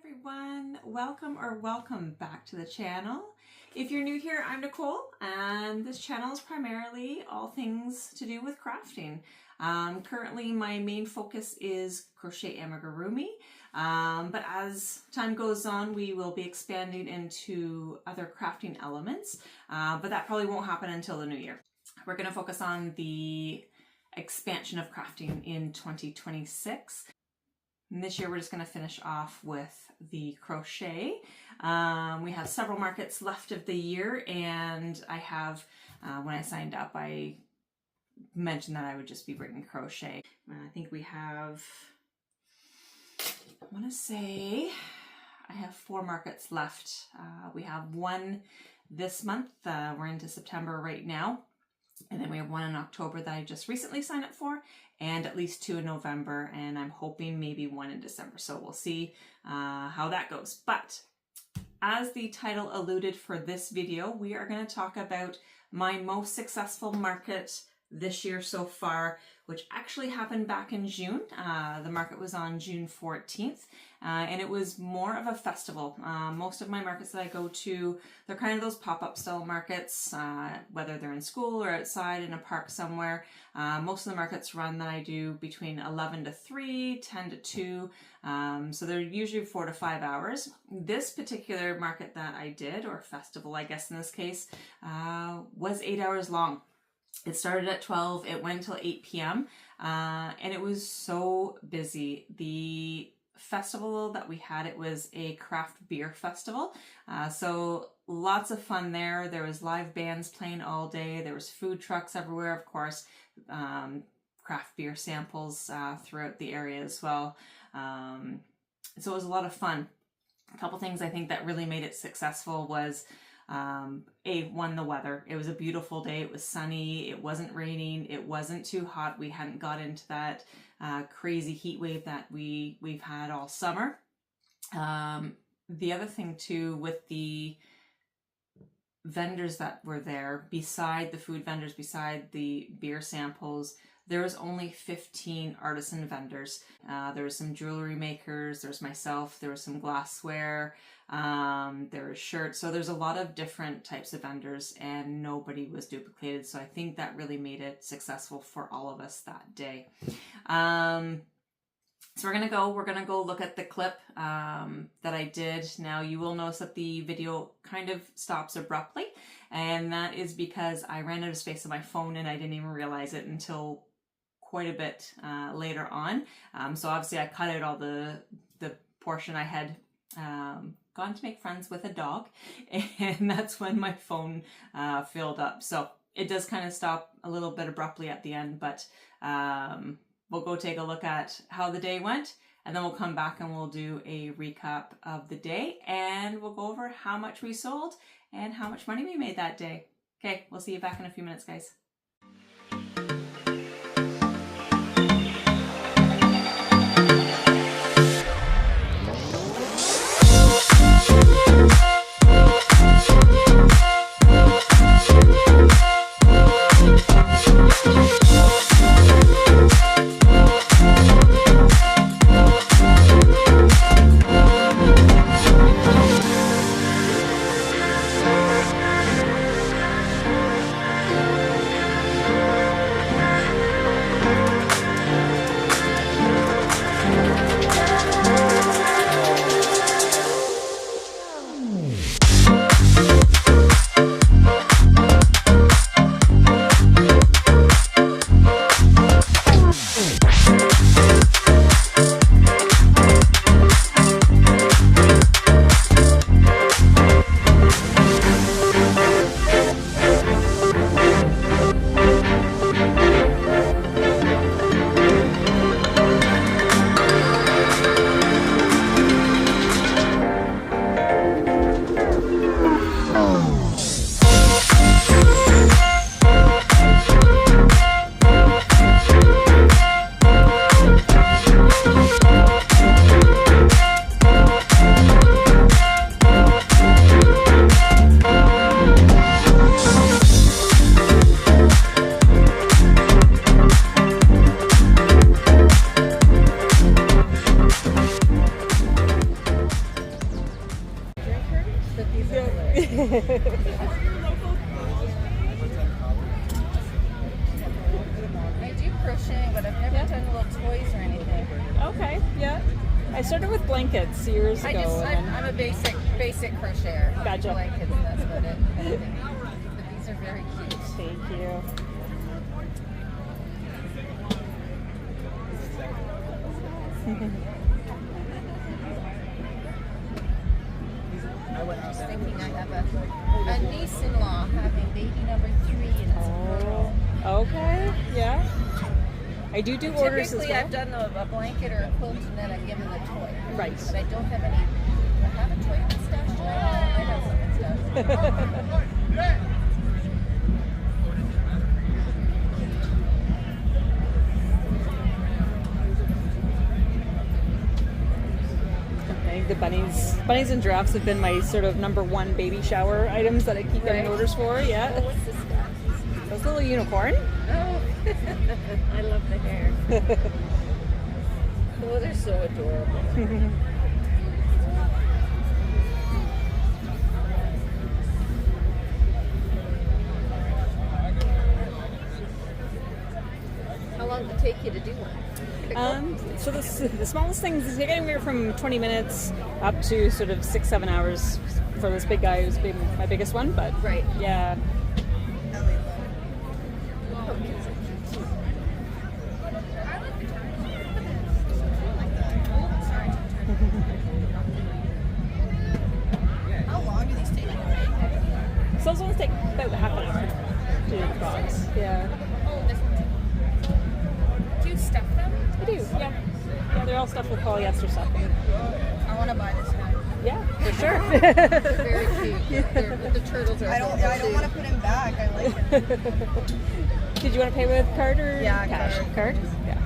everyone, welcome back to the channel. If you're new here, I'm Nicole and this channel is primarily all things to do with crafting. Currently my main focus is crochet amigurumi, but as time goes on we will be expanding into other crafting elements, but that probably won't happen until the new year. We're going to focus on the expansion of crafting in 2026. And this year we're just going to finish off with the crochet. We have several markets left of the year, and I have, when I signed up, I mentioned that I would just be bringing crochet. I think we have, I want to say, I have 4 markets left. We have one this month. We're into September right now. And then we have one in October that I just recently signed up for, and at least 2 in November, and I'm hoping maybe 1 in December. So we'll see how that goes. But as the title alluded for this video, we are going to talk about my most successful market this year so far, which actually happened back in June. The market was on June 14th, and it was more of a festival. Most of my markets that I go to, they're kind of those pop-up style markets, whether they're in school or outside in a park somewhere. Most of the markets run that I do between 11 to 3, 10 to 2, so they're usually 4 to 5 hours. This particular market that I did, or festival I guess in this case, was 8 hours long. It started at 12, it went till 8 p.m. And it was so busy. The festival that we had, it was a craft beer festival. So lots of fun there. There was live bands playing all day. There was food trucks everywhere, of course, craft beer samples throughout the area as well. So it was a lot of fun. A couple things I think that really made it successful was one, the weather. It was a beautiful day. It was sunny. It wasn't raining. It wasn't too hot. We hadn't got into that crazy heat wave that we've had all summer. The other thing too, with the vendors that were there, beside the food vendors, beside the beer samples, there was only 15 artisan vendors. There was some jewelry makers, there's myself, there was some glassware, there were shirts. So there's a lot of different types of vendors and nobody was duplicated. So I think that really made it successful for all of us that day. So we're gonna go look at the clip that I did. Now you will notice that the video kind of stops abruptly, and that is because I ran out of space on my phone and I didn't even realize it until quite a bit later on. So obviously I cut out all the portion I had gone to make friends with a dog, and that's when my phone filled up. So it does kind of stop a little bit abruptly at the end, but we'll go take a look at how the day went, and then we'll come back and we'll do a recap of the day, and we'll go over how much we sold and how much money we made that day. Okay, we'll see you back in a few minutes, guys. I do crocheting, but I've never done little toys or anything. Okay, yeah. I started with blankets years ago. I'm a basic crocheter. Gotcha. Blankets, and that's about it. Kind of thing. But these are very cute. Thank you. I was thinking I have a niece-in-law having baby number 3, and it's a girl. Okay, yeah. I do orders as Typically, well. I've done a blanket or a quilt, and then I've given the toy. Right. But I don't have any. I have a toy stashed away. I have something stashed away. I think the bunnies and giraffes have been my sort of #1 baby shower items that I keep getting Right. orders for. Yeah. Oh, what's this stuff? Those little unicorn. Oh, I love the hair. Oh, they're so adorable. How long did it take you to do one? So the smallest things is anywhere from 20 minutes up to sort of 6-7 hours for this big guy who's been my biggest one. But Right. yeah. How long do these take? So those ones take about half an hour to do the box. Yeah. Oh, this one. Do you stuff them? I do, yeah. Yeah, they're all stuffed with polyester stuffing. I want to buy this one. Yeah, for sure. They're very cute. The turtles are. I don't want to put him back. I like him. Did you want to pay with card or Yeah, cash? card. Yeah.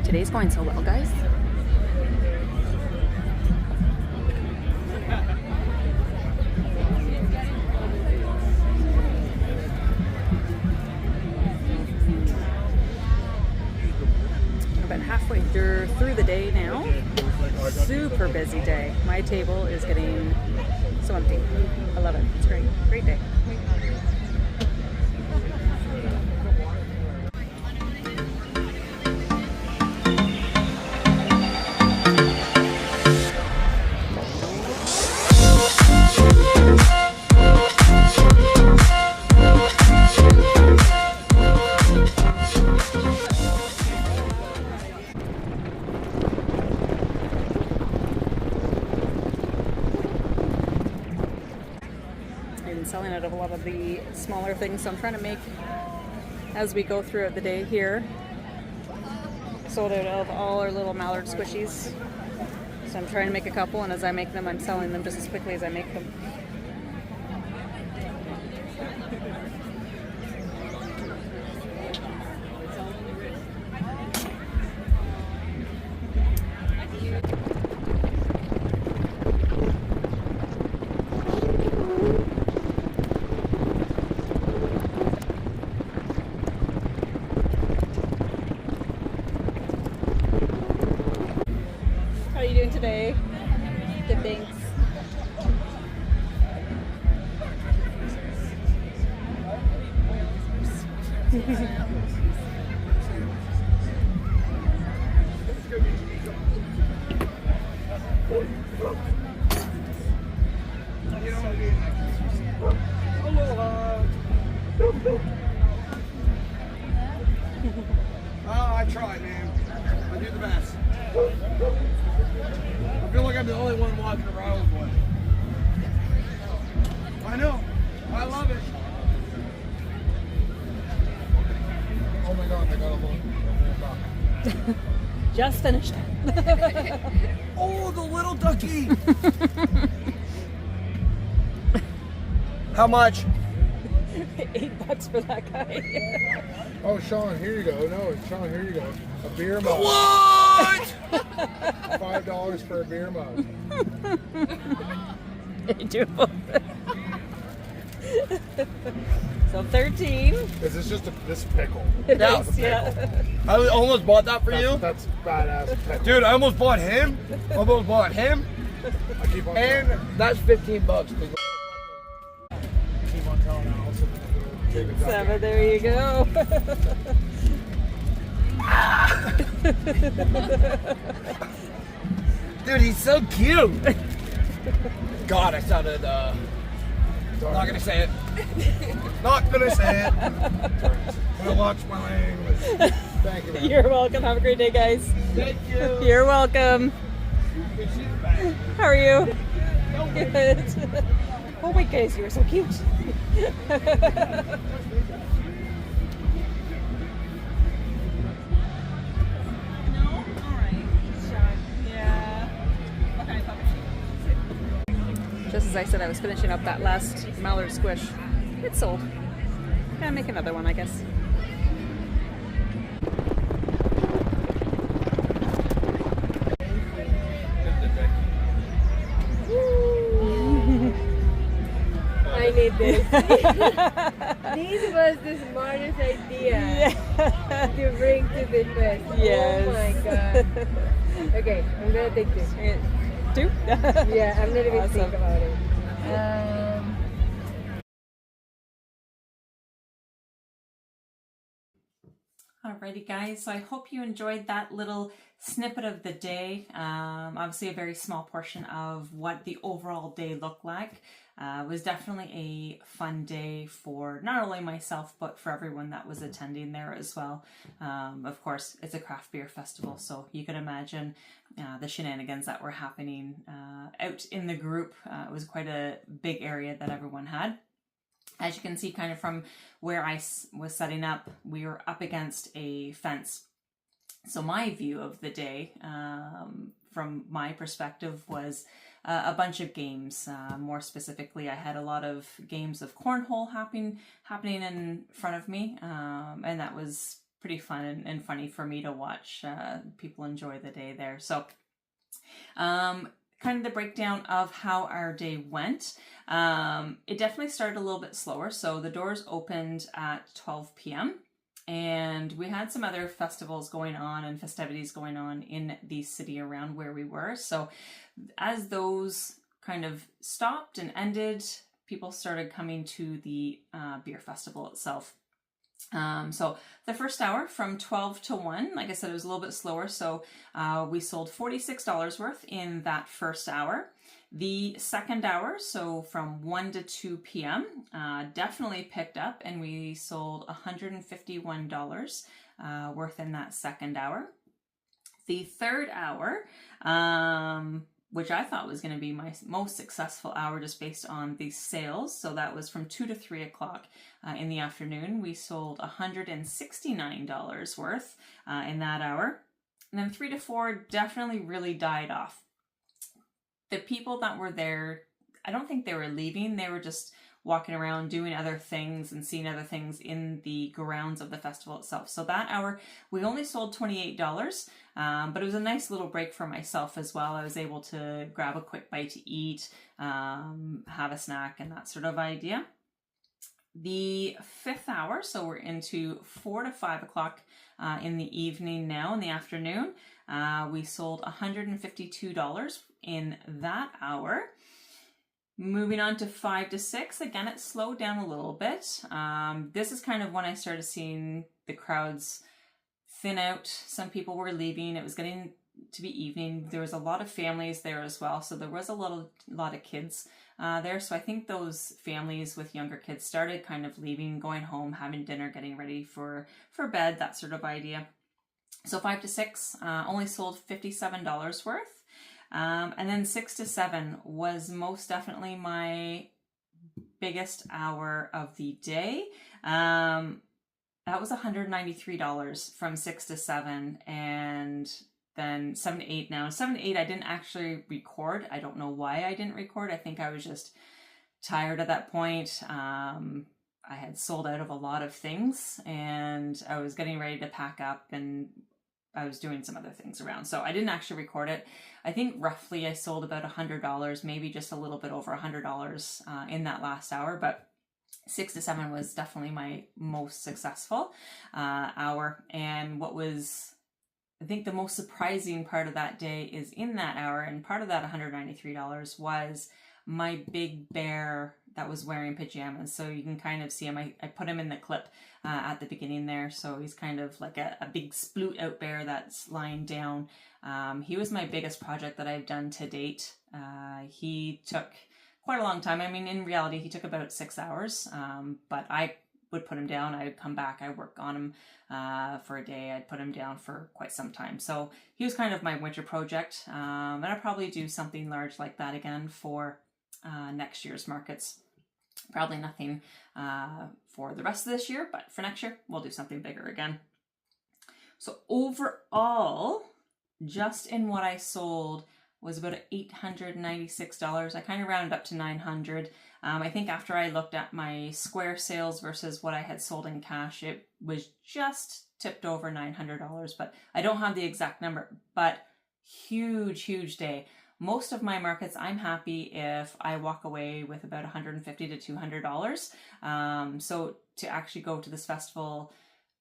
Today's going so well, guys. About halfway through the day now. Super busy day. My table is getting so empty. I love it. It's great. Great day. Selling out of a lot of the smaller things, so I'm trying to make, as we go throughout the day here, sold out of all our little mallard squishies. So I'm trying to make a couple, and as I make them, I'm selling them just as quickly as I make them. How are you doing today? Good, thanks. I try, man. I do the best. I feel like I'm the only one walking around with one. I know. I love it. Oh my God, I got a little. Just finished. Oh, the little ducky. How much? $8 for that guy. Oh, Sean, here you go. No, Sean, here you go. A beer mug. What? $5 for a beer mug. They do. So 13. Is this just this pickle? It Yeah, is, yeah. I almost bought that for you. That's badass pickle. Dude, I almost bought him. Almost bought him. I keep on And that's $15. keep on telling Allison to take a ducky. 7, there you go. Dude, he's so cute. God, I sounded, not gonna say it. Not gonna say it. I watch my language. Thank you, man. You're welcome. Have a great day, guys. Thank you. You're welcome. How are you? Good. Oh my goodness, you were so cute. Just as I said, I was finishing up that last mallard squish. It's sold. Gotta make another one, I guess. I need this. This was the smartest idea to bring to the fest. Yes. Oh my god. Okay, I'm gonna take this. 2? Yeah, I'm not even Awesome. think about it. Alrighty guys, so I hope you enjoyed that little snippet of the day. Obviously a very small portion of what the overall day looked like. It was definitely a fun day for not only myself, but for everyone that was attending there as well. Of course, it's a craft beer festival, so you can imagine the shenanigans that were happening out in the group. It was quite a big area that everyone had. As you can see kind of from where I was setting up, we were up against a fence. So my view of the day, from my perspective, was a bunch of games. More specifically, I had a lot of games of cornhole happening in front of me, and that was pretty fun and funny for me to watch people enjoy the day there. So kind of the breakdown of how our day went. It definitely started a little bit slower. So the doors opened at 12 p.m. and we had some other festivals going on and festivities going on in the city around where we were. So as those kind of stopped and ended, people started coming to the beer festival itself. So the first hour from 12 to 1, like I said, it was a little bit slower. So we sold $46 worth in that first hour. The second hour, so from 1 to 2 p.m., definitely picked up, and we sold $151 worth in that second hour. The third hour, which I thought was going to be my most successful hour just based on the sales. So that was from 2 to 3 o'clock in the afternoon. We sold $169 worth in that hour. And then 3 to 4 definitely really died off. The people that were there, I don't think they were leaving. They were just walking around doing other things and seeing other things in the grounds of the festival itself. So that hour, we only sold $28, but it was a nice little break for myself as well. I was able to grab a quick bite to eat, have a snack, and that sort of idea. The fifth hour, so we're into 4 to 5 o'clock in the evening now, in the afternoon. We sold $152 in that hour. Moving on to 5 to 6, again, it slowed down a little bit. This is kind of when I started seeing the crowds thin out. Some people were leaving. It was getting to be evening. There was a lot of families there as well, so there was a lot of kids there. So I think those families with younger kids started kind of leaving, going home, having dinner, getting ready for bed, that sort of idea. So 5 to 6 only sold $57 worth. And then 6 to 7 was most definitely my biggest hour of the day. That was $193 from 6 to 7. And then 7 to 8 now. 7 to 8 I didn't actually record. I don't know why I didn't record. I think I was just tired at that point. I had sold out of a lot of things and I was getting ready to pack up and I was doing some other things around. So I didn't actually record it. I think roughly I sold about $100, maybe just a little bit over $100 in that last hour, but 6 to 7 was definitely my most successful hour. And what was, I think, the most surprising part of that day is in that hour, and part of that $193 was my big bear that was wearing pajamas. So you can kind of see him. I put him in the clip at the beginning there. So he's kind of like a big sploot out bear that's lying down. He was my biggest project that I've done to date. He took quite a long time. I mean, in reality, he took about 6 hours, but I would put him down. I would come back. I work on him for a day. I'd put him down for quite some time. So he was kind of my winter project. And I'll probably do something large like that again for next year's markets. Probably nothing for the rest of this year, but for next year, we'll do something bigger again. So overall, just in what I sold was about $896. I kind of rounded up to $900. I think after I looked at my Square sales versus what I had sold in cash, it was just tipped over $900, but I don't have the exact number, but huge day. Most of my markets, I'm happy if I walk away with about $150 to $200. So to actually go to this festival,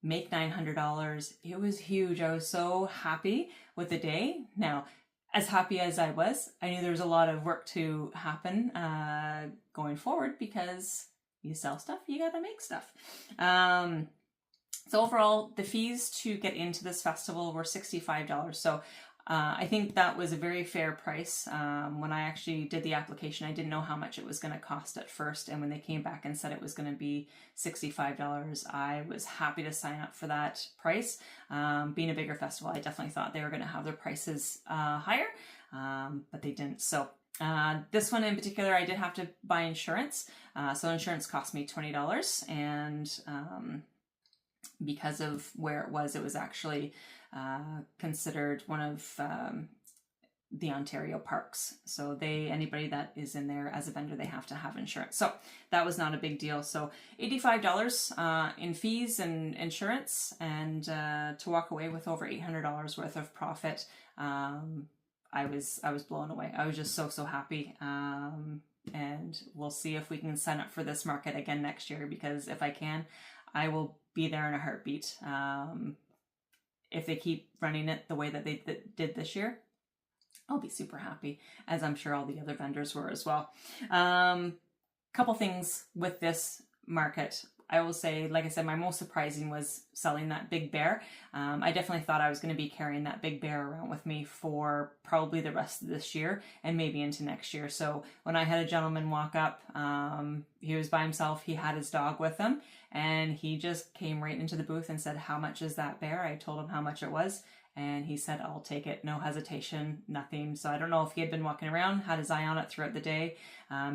make $900, it was huge. I was so happy with the day. Now, as happy as I was, I knew there was a lot of work to happen going forward because you sell stuff, you gotta make stuff. So overall, the fees to get into this festival were $65. So I think that was a very fair price. When I actually did the application, I didn't know how much it was going to cost at first. And when they came back and said it was going to be $65, I was happy to sign up for that price. Being a bigger festival, I definitely thought they were going to have their prices higher, but they didn't. So this one in particular, I did have to buy insurance. So insurance cost me $20. And because of where it was actually considered one of the Ontario parks. So anybody that is in there as a vendor, they have to have insurance. So that was not a big deal. So $85 in fees and insurance, and to walk away with over $800 worth of profit. I was blown away. I was just so happy. And we'll see if we can sign up for this market again next year, because if I can, I will be there in a heartbeat. If they keep running it the way that they did this year, I'll be super happy, as I'm sure all the other vendors were as well. Couple things with this market. I will say, like I said, my most surprising was selling that big bear. I definitely thought I was going to be carrying that big bear around with me for probably the rest of this year and maybe into next year. So when I had a gentleman walk up, he was by himself, he had his dog with him, and he just came right into the booth and said, "How much is that bear?" I told him how much it was, and he said, "I'll take it." No hesitation, nothing. So I don't know if he had been walking around, had his eye on it throughout the day,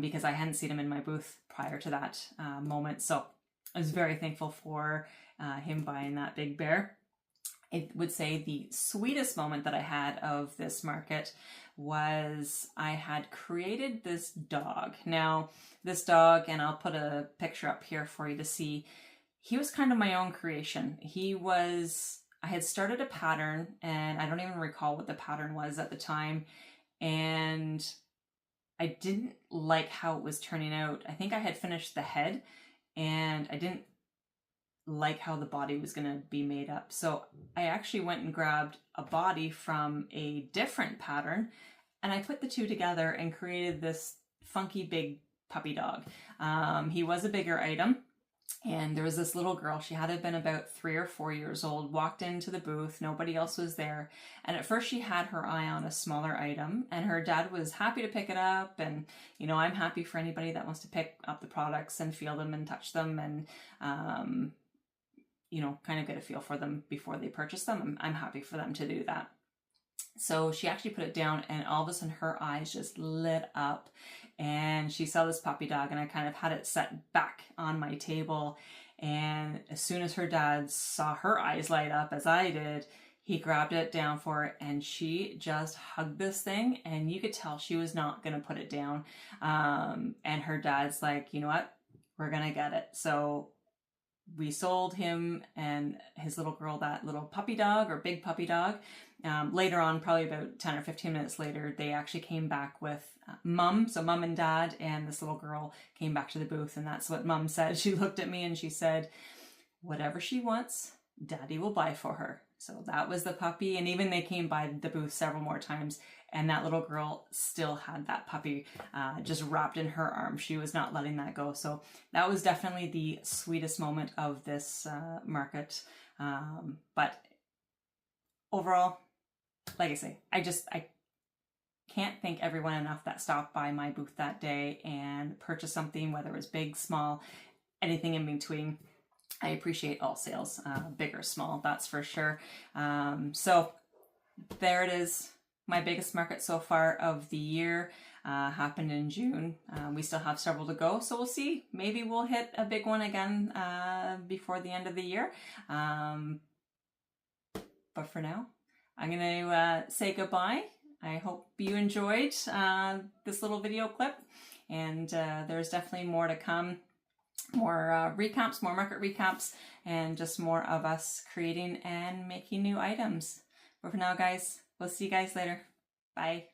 because I hadn't seen him in my booth prior to that moment. So I was very thankful for him buying that big bear. I would say the sweetest moment that I had of this market was I had created this dog. Now, this dog, and I'll put a picture up here for you to see, he was kind of my own creation. I had started a pattern, and I don't even recall what the pattern was at the time, and I didn't like how it was turning out. I think I had finished the head, and I didn't like how the body was going to be made up. So I actually went and grabbed a body from a different pattern, and I put the two together and created this funky big puppy dog. He was a bigger item, and there was this little girl. She had to have been about 3 or 4 years old, walked into the booth. Nobody else was there. And at first she had her eye on a smaller item, and her dad was happy to pick it up. And, you know, I'm happy for anybody that wants to pick up the products and feel them and touch them and, you know, kind of get a feel for them before they purchase them. I'm happy for them to do that. So she actually put it down, and all of a sudden her eyes just lit up, and she saw this puppy dog, and I kind of had it set back on my table. And as soon as her dad saw her eyes light up as I did, He grabbed it down for her and she just hugged this thing, and you could tell she was not going to put it down. And her dad's like, you know what? We're going to get it. So we sold him and his little girl that little puppy dog, or big puppy dog. Later on, probably about 10 or 15 minutes later, they actually came back with mom. So mom and dad and this little girl came back to the booth, and that's what mom said. She looked at me and she said, whatever she wants, daddy will buy for her. So that was the puppy. And even they came by the booth several more times, and that little girl still had that puppy just wrapped in her arm. She was not letting that go. So that was definitely the sweetest moment of this market. But overall, like I say, I can't thank everyone enough that stopped by my booth that day and purchased something, whether it was big, small, anything in between. I appreciate all sales, big or small, that's for sure. So there it is. My biggest market so far of the year happened in June. We still have several to go, so we'll see. Maybe we'll hit a big one again before the end of the year. But for now, I'm going to say goodbye. I hope you enjoyed this little video clip, and there's definitely more to come. More recaps, more market recaps, and just more of us creating and making new items. But for now, guys, we'll see you guys later. Bye.